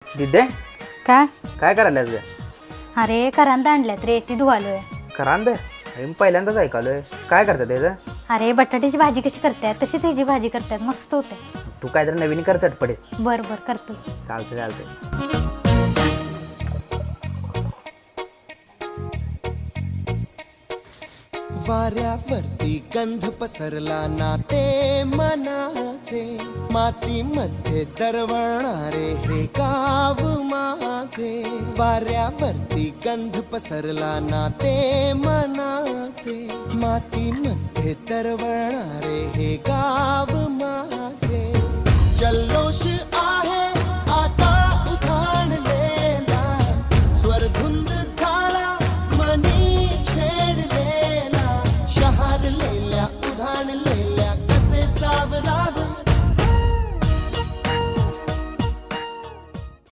दिदे काय? काय करायलास ग? अरे करांद आणल्यात रे, ती धुवालोय. करांद मी पहिल्यांदाच ऐकालोय. काय करतात त्याचं? अरे बटाट्याची भाजी कशी करतात तशीच ह्याची भाजी करतात, मस्त होते. तू काहीतरी नवीन कर चटपटीत. बर बर करतो. चालते चालते. वाऱ्यावरती गंध पसरला ना ते मनाचे, मातीमध्ये दरवळणारे हे गाव माझे. वाऱ्यावरती गंध पसरला ना ते मनाचे, मातीमध्ये दरवळणारे हे गाव माझे. जल्लोष